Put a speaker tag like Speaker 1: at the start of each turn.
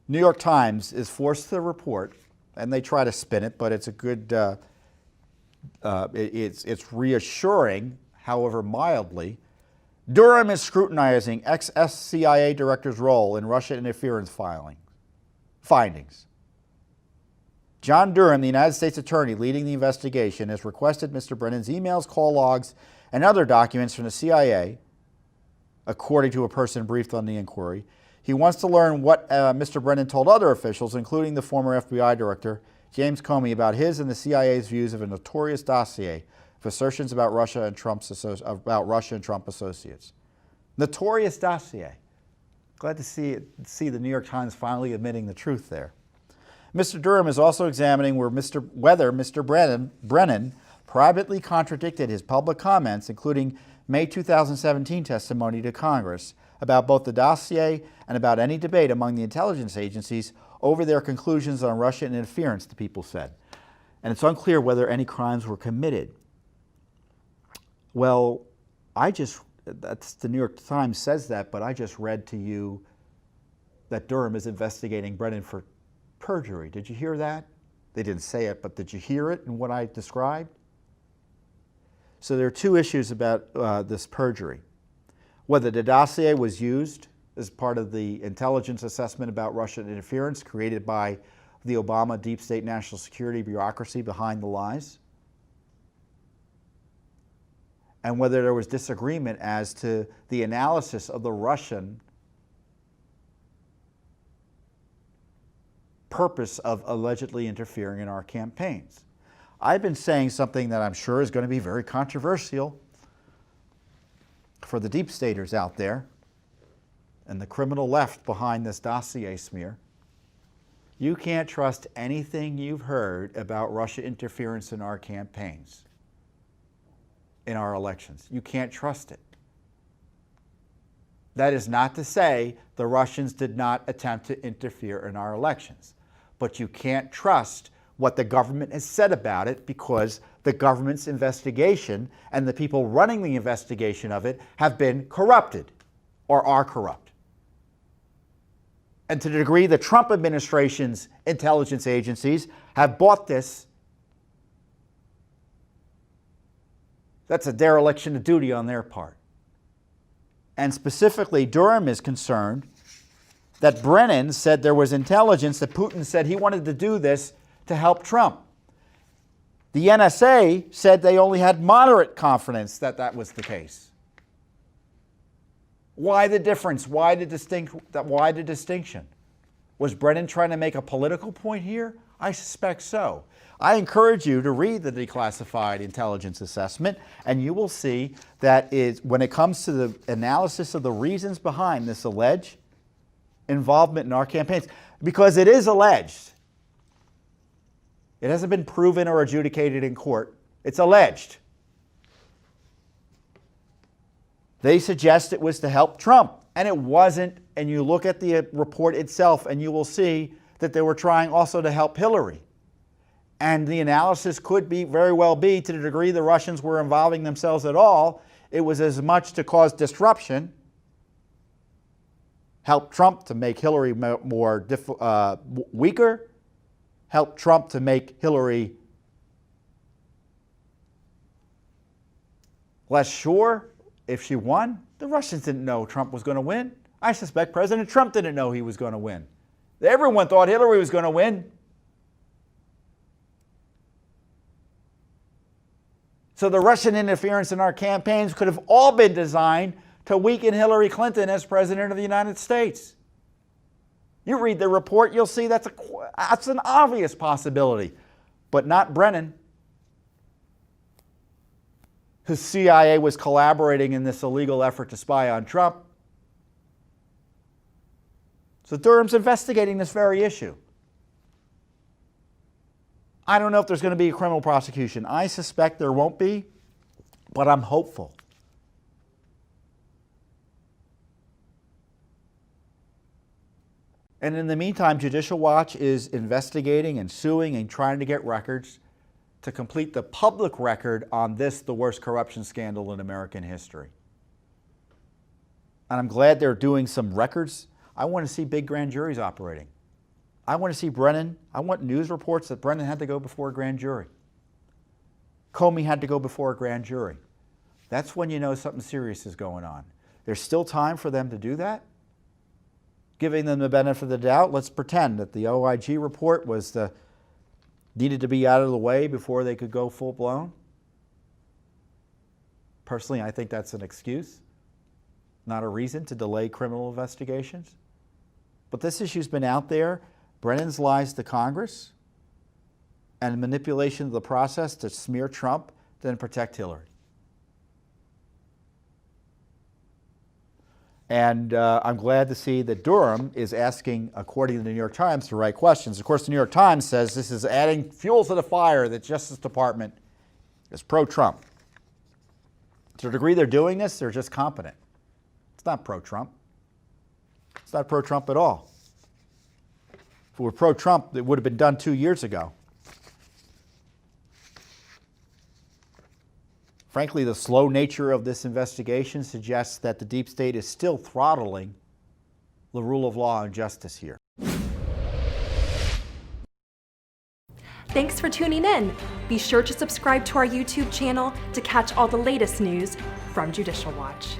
Speaker 1: New York Times is forced to report, and they try to spin it, but it's a good, it's reassuring, however mildly. Durham is scrutinizing ex-CIA director's role in Russia interference findings. John Durham, the United States attorney leading the investigation, has requested Mr. Brennan's emails, call logs, and other documents from the CIA, according to a person briefed on the inquiry. He wants to learn what Mr. Brennan told other officials, including the former FBI director, James Comey, about his and the CIA's views of a notorious dossier of assertions about Russia and Trump associates. Notorious dossier. Glad to see the New York Times finally admitting the truth there. Mr. Durham is also examining whether Mr. Brennan privately contradicted his public comments, including May 2017 testimony to Congress about both the dossier and about any debate among the intelligence agencies over their conclusions on Russian interference, the people said. And it's unclear whether any crimes were committed. Well, the New York Times says that, but I just read to you that Durham is investigating Brennan for perjury. Did you hear that? They didn't say it, but did you hear it in what I described? So there are two issues about this perjury. Whether the dossier was used as part of the intelligence assessment about Russian interference created by the Obama deep state national security bureaucracy behind the lies, and whether there was disagreement as to the analysis of the Russian purpose of allegedly interfering in our campaigns. I've been saying something that I'm sure is going to be very controversial for the deep staters out there and the criminal left behind this dossier smear. You can't trust anything you've heard about Russia interference in our campaigns, in our elections. You can't trust it. That is not to say the Russians did not attempt to interfere in our elections, but you can't trust what the government has said about it, because the government's investigation and the people running the investigation of it have been corrupted or are corrupt. And to the degree the Trump administration's intelligence agencies have bought this, that's a dereliction of duty on their part. And specifically, Durham is concerned that Brennan said there was intelligence that Putin said he wanted to do this to help Trump. The NSA said they only had moderate confidence that that was the case. Why the difference? Why the distinction? Was Brennan trying to make a political point here? I suspect so. I encourage you to read the declassified intelligence assessment, and you will see that when it comes to the analysis of the reasons behind this alleged involvement in our campaigns, because it is alleged. It hasn't been proven or adjudicated in court. It's alleged. They suggest it was to help Trump, and it wasn't. And you look at the report itself, and you will see that they were trying also to help Hillary. And the analysis could very well be, to the degree the Russians were involving themselves at all, it was as much to cause disruption, help Trump to make Hillary weaker, help Trump to make Hillary less sure if she won. The Russians didn't know Trump was going to win. I suspect President Trump didn't know he was going to win. Everyone thought Hillary was going to win. So the Russian interference in our campaigns could have all been designed to weaken Hillary Clinton as President of the United States. You read the report, you'll see that's an obvious possibility, but not Brennan, whose CIA was collaborating in this illegal effort to spy on Trump. So Durham's investigating this very issue. I don't know if there's going to be a criminal prosecution. I suspect there won't be, but I'm hopeful. And in the meantime, Judicial Watch is investigating and suing and trying to get records to complete the public record on this, the worst corruption scandal in American history. And I'm glad they're doing some records. I want to see big grand juries operating. I want to see Brennan. I want news reports that Brennan had to go before a grand jury. Comey had to go before a grand jury. That's when you know something serious is going on. There's still time for them to do that. Giving them the benefit of the doubt, let's pretend that the OIG report needed to be out of the way before they could go full blown. Personally, I think that's an excuse, not a reason to delay criminal investigations. But this issue's been out there. Brennan's lies to Congress and manipulation of the process to smear Trump, then protect Hillary. And I'm glad to see that Durham is asking, according to the New York Times, the right questions. Of course, the New York Times says this is adding fuel to the fire. The Justice Department is pro-Trump. To the degree they're doing this, they're just competent. It's not pro-Trump. It's not pro-Trump at all. If it were pro-Trump, it would have been done 2 years ago. Frankly, the slow nature of this investigation suggests that the deep state is still throttling the rule of law and justice here.
Speaker 2: Thanks for tuning in. Be sure to subscribe to our YouTube channel to catch all the latest news from Judicial Watch.